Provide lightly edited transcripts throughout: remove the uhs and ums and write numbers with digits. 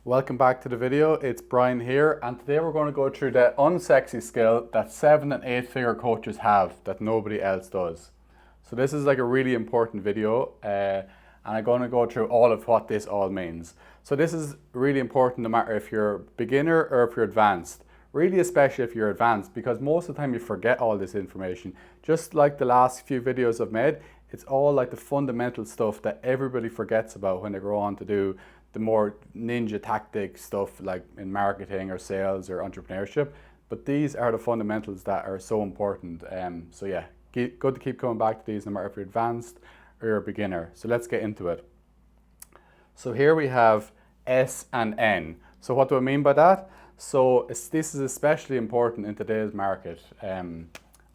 Welcome back to the video. It's Brian here, and today we're going to go through the unsexy skill that 7 and 8 figure coaches have that nobody else does. So this is like a really important video, and I'm going to go through all of what this all means. So this is really important no matter if you're beginner or if you're advanced. Really, especially if you're advanced, because most of the time you forget all this information. Just like the last few videos I've made, it's all like the fundamental stuff that everybody forgets about when they go on to do the more ninja tactic stuff like in marketing or sales or entrepreneurship. But these are the fundamentals that are so important. So yeah, good to keep coming back to these no matter if you're advanced or you're a beginner. So let's get into it. So here we have S and N. So what do I mean by that? So this is especially important in today's market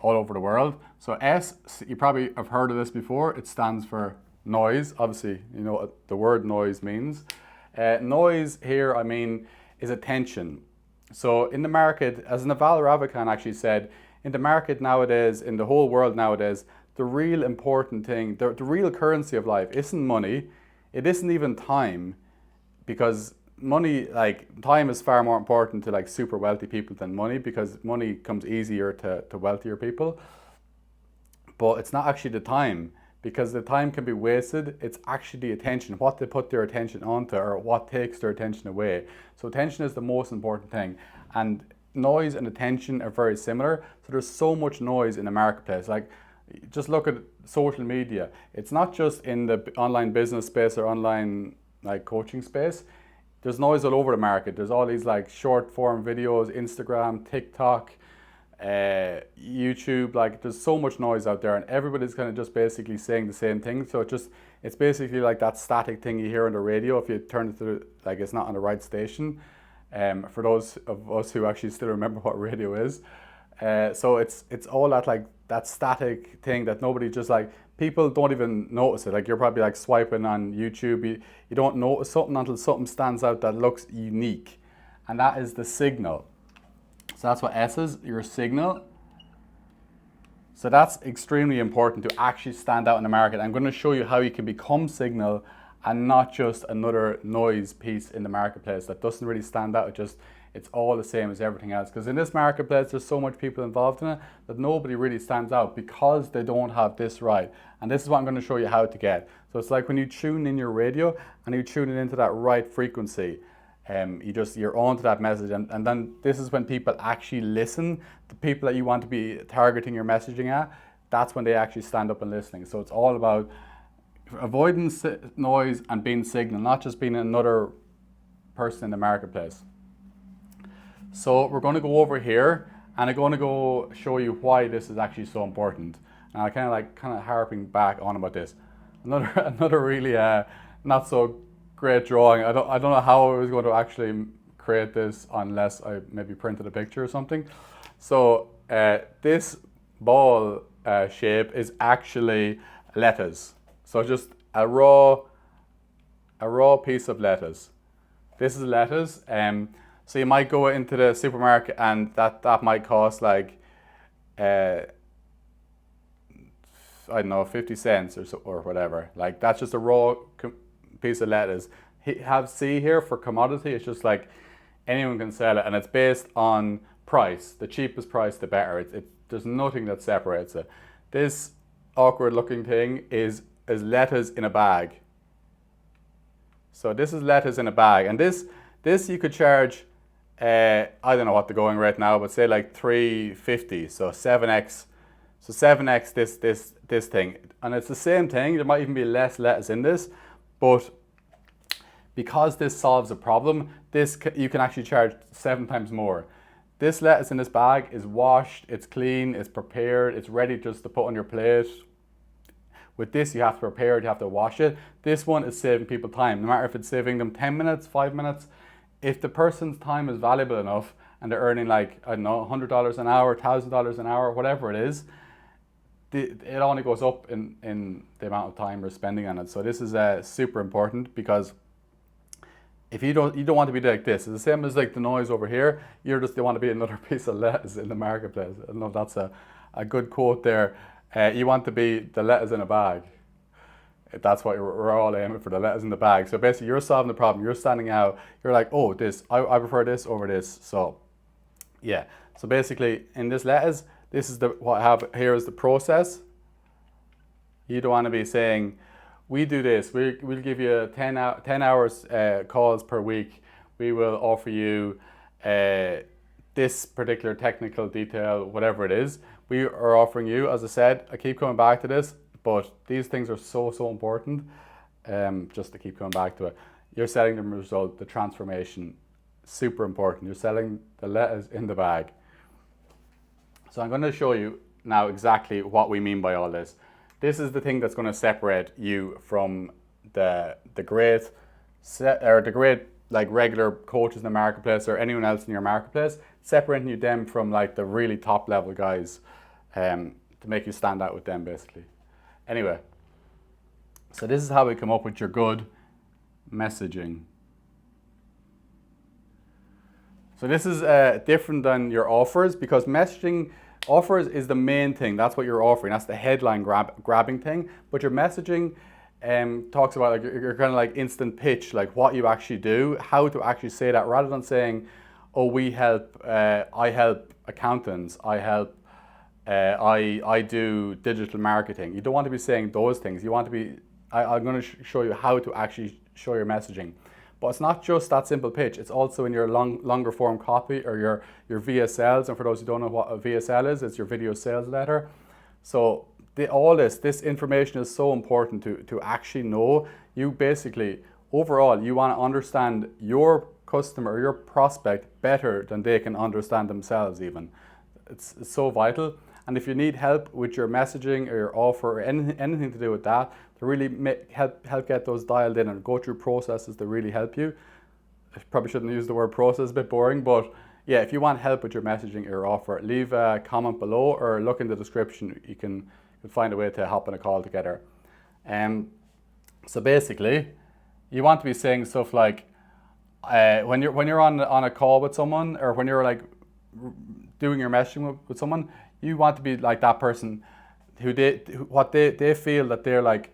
all over the world. So S, you probably have heard of this before. It stands for noise. Obviously, you know what the word noise means. Noise here, I mean, is attention. So in the market, as Naval Ravikant actually said, in the market nowadays, in the whole world nowadays, the real important thing, the real currency of life isn't money. It isn't even time, because money, like time is far more important to like super wealthy people than money, because money comes easier to wealthier people. But it's not actually the time, because the time can be wasted. It's actually the attention, what they put their attention onto or what takes their attention away. So attention is the most important thing. And noise and attention are very similar. So there's so much noise in the marketplace. Like, just look at social media. It's not just in the online business space or online like coaching space. There's noise all over the market. There's all these like short form videos, Instagram, TikTok, YouTube. Like, there's so much noise out there, and everybody's kind of just basically saying the same thing. So it's basically like that static thing you hear on the radio if you turn it to, like, it's not on the right station. For those of us who actually still remember what radio is. So it's all that like that static thing that nobody just like, people don't even notice it. Like, you're probably like swiping on YouTube, you don't notice something until something stands out that looks unique, and that is the signal. So that's what S is, your signal. So that's extremely important to actually stand out in the market. I'm going to show you how you can become signal and not just another noise piece in the marketplace that doesn't really stand out. It's all the same as everything else. Because in this marketplace, there's so much people involved in it that nobody really stands out because they don't have this right. And this is what I'm going to show you how to get. So it's like when you tune in your radio and you tune it into that right frequency. You're on to that message, and then this is when people actually listen. The people that you want to be targeting your messaging at, that's when they actually stand up and listening. So it's all about avoiding noise and being signal, not just being another person in the marketplace. So we're going to go over here, and I'm going to go show you why this is actually so important. And I kind of harping back on about this. Another really not so great drawing. I don't know how I was going to actually create this unless I maybe printed a picture or something. So this ball shape is actually lettuce. So just a raw piece of lettuce. This is lettuce. So you might go into the supermarket and that might cost like I don't know, 50 cents or whatever. Like, that's just a raw piece of lettuce. See here for commodity, it's just like anyone can sell it, and it's based on price. The cheapest price, the better. There's nothing that separates it. This awkward looking thing is lettuce in a bag. So this is lettuce in a bag, and this you could charge. I don't know what the going rate now, but say like $3.50. So 7x. So 7x this thing, and it's the same thing. There might even be less lettuce in this, but because this solves a problem, you can actually charge 7 times more. This lettuce in this bag is washed, it's clean, it's prepared, it's ready just to put on your plate. With this, you have to prepare it, you have to wash it. This one is saving people time, no matter if it's saving them 10 minutes, 5 minutes. If the person's time is valuable enough and they're earning like, I don't know, $100 an hour, $1,000 an hour, whatever it is, it only goes up in the amount of time we're spending on it. So this is super important, because if you don't want to be like this. It's the same as like the noise over here. You want to be another piece of lettuce in the marketplace. I don't know if that's a good quote there. You want to be the lettuce in a bag. That's what we're all aiming for, the letters in the bag. So basically you're solving the problem, you're standing out, you're like, oh, I prefer this over this. So yeah, so basically in this letters, this is what I have here is the process. You don't want to be saying, we do this, we'll give you 10 hours calls per week. We will offer you this particular technical detail, whatever it is. We are offering you, as I said, I keep coming back to this, but these things are so important. Just to keep coming back to it. You're selling the result, the transformation, super important. You're selling the letters in the bag. So I'm going to show you now exactly what we mean by all this. This is the thing that's going to separate you from the great like regular coaches in the marketplace or anyone else in your marketplace, separating you them from like the really top level guys, to make you stand out with them basically. Anyway, so this is how we come up with your good messaging. So this is different than your offers, because messaging offers is the main thing. That's what you're offering. That's the headline grabbing thing. But your messaging talks about like your kind of like instant pitch, like what you actually do, how to actually say that, rather than saying, oh, we help, I help accountants, I help, I do digital marketing. You don't want to be saying those things. You want to be, I'm going to show you how to actually show your messaging. But it's not just that simple pitch. It's also in your longer form copy or your VSLs. And for those who don't know what a VSL is, it's your video sales letter. So all this information is so important to actually know. You basically, overall, you want to understand your customer or your prospect better than they can understand themselves even. It's so vital. And if you need help with your messaging or your offer or anything to do with that, to really help get those dialed in and go through processes to really help you. I probably shouldn't use the word process, a bit boring, but yeah, if you want help with your messaging or your offer, leave a comment below or look in the description. You can find a way to hop on a call together. So basically, you want to be saying stuff like, when you're on a call with someone, or when you're like doing your messaging with someone, you want to be like that person who they feel that they're like,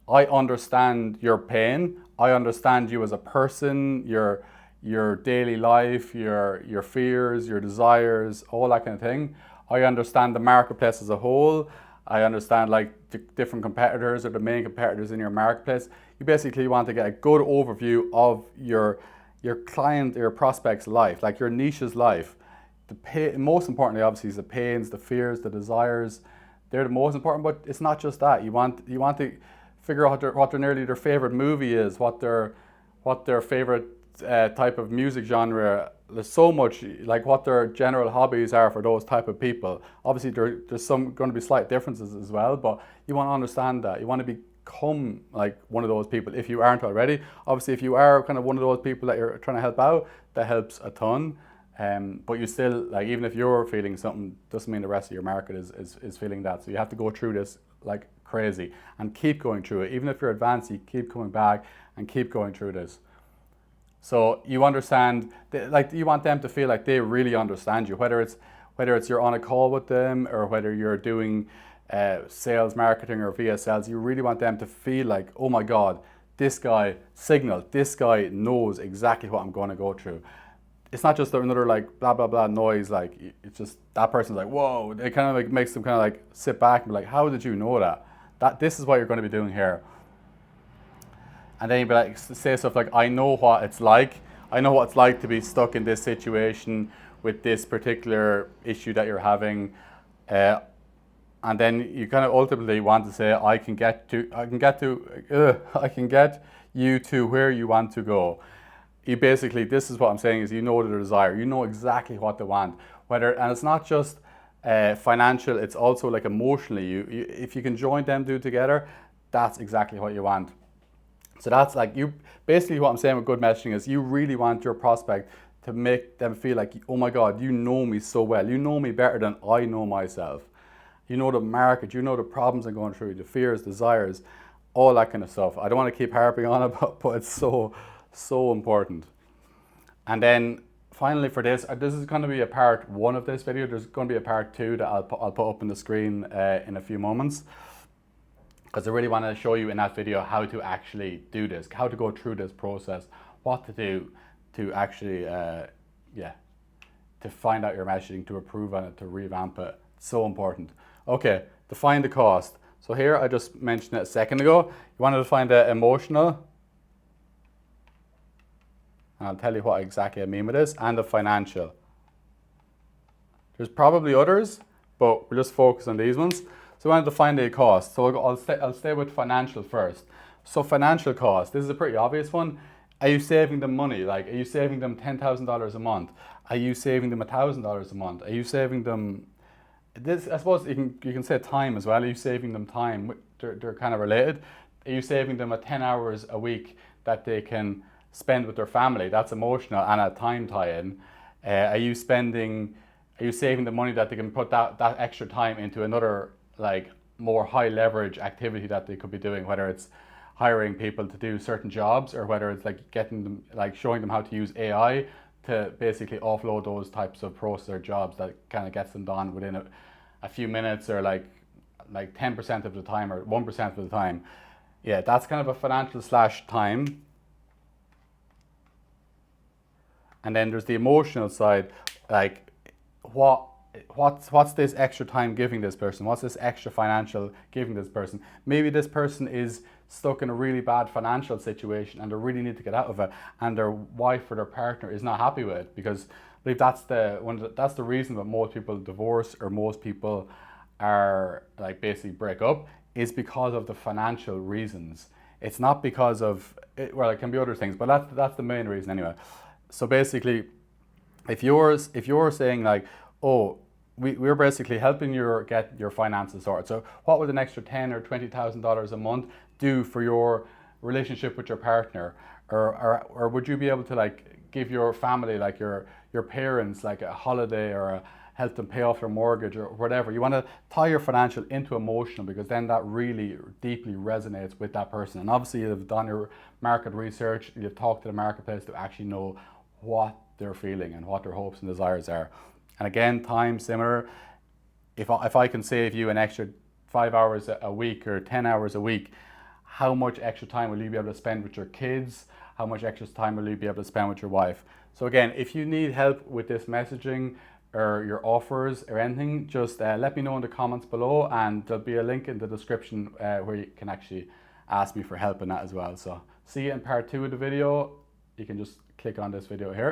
I understand your pain, I understand you as a person, your daily life, your fears, your desires, all that kind of thing. I understand the marketplace as a whole. I understand like the different competitors or the main competitors in your marketplace. You basically want to get a good overview of your client, your prospect's life, like your niche's life. Most importantly, obviously, is the pains, the fears, the desires. They're the most important, but it's not just that. You want to figure out what their favorite movie is, what their favorite type of music genre. There's so much, like what their general hobbies are for those type of people. Obviously, there's going to be slight differences as well, but you want to understand that. You want to become like one of those people if you aren't already. Obviously, if you are kind of one of those people that you're trying to help out, that helps a ton. But you still, like, even if you're feeling something, doesn't mean the rest of your market is feeling that. So you have to go through this like crazy and keep going through it. Even if you're advanced, you keep coming back and keep going through this. So you understand, like, you want them to feel like they really understand you, whether it's you're on a call with them or whether you're doing sales, marketing, or VSLs. You really want them to feel like, oh my God, this guy knows exactly what I'm going to go through. It's not just another like blah blah blah noise. Like, it's just that person's like, whoa. It kind of like makes them kind of like sit back and be like, how did you know that this is what you're going to be doing here? And then you'd be like, say stuff like, I know what it's like. I know what it's like to be stuck in this situation with this particular issue that you're having. And then you kind of ultimately want to say, I can get you to where you want to go. You basically, this is what I'm saying, is you know the desire. You know exactly what they want. And it's not just financial, it's also like emotionally. If you can join them two together, that's exactly what you want. So that's like, basically what I'm saying with good messaging is you really want your prospect to make them feel like, oh my God, you know me so well. You know me better than I know myself. You know the market, you know the problems I'm going through, the fears, desires, all that kind of stuff. I don't want to keep harping on it, but it's so important. And then finally for this is going to be a part 1 of this video. There's going to be a part 2 that I'll put up on the screen in a few moments. because I really want to show you in that video how to actually do this, how to go through this process, what to do to actually, to find out your messaging, to improve on it, to revamp it. It's so important. Okay, define the cost. So here, I just mentioned it a second ago. You want to define the emotional, and I'll tell you what exactly I mean with this, and the financial. There's probably others, but we'll just focus on these ones. So we want to define the cost. So I'll stay with financial first. So financial cost, this is a pretty obvious one. Are you saving them money? Like, are you saving them $10,000 a month? Are you saving them $1,000 a month? Are you saving them this? I suppose you can say time as well. Are you saving them time? They're kind of related. Are you saving them 10 hours a week that they can spend with their family? That's emotional and a time tie-in. Are you saving the money that they can put that extra time into another, like, more high leverage activity that they could be doing, whether it's hiring people to do certain jobs, or whether it's like getting them, like showing them how to use AI to basically offload those types of process or jobs that kind of gets them done within a few minutes, or like 10% of the time or 1% of the time. Yeah, that's kind of a financial / time. And then there's the emotional side, like what's this extra time giving this person? What's this extra financial giving this person? Maybe this person is stuck in a really bad financial situation and they really need to get out of it, and their wife or their partner is not happy with it, because I believe that's the reason that most people divorce, or most people are like basically break up, is because of the financial reasons. It's not because of it, well, it can be other things, but that's the main reason anyway. So basically, if you're saying like, oh, we're basically helping you get your finances sorted. So what would an extra $10,000 or $20,000 a month do for your relationship with your partner? Or would you be able to like give your family, like your parents, like a holiday, or help them pay off their mortgage or whatever? You want to tie your financial into emotional, because then that really deeply resonates with that person. And obviously you've done your market research, you've talked to the marketplace to actually know what they're feeling and what their hopes and desires are. And again, time similar. If I can save you an extra 5 hours a week or 10 hours a week, how much extra time will you be able to spend with your kids? How much extra time will you be able to spend with your wife? So again, if you need help with this messaging or your offers or anything, just let me know in the comments below, and there'll be a link in the description where you can actually ask me for help in that as well. So see you in part 2 of the video. You can just click on this video here.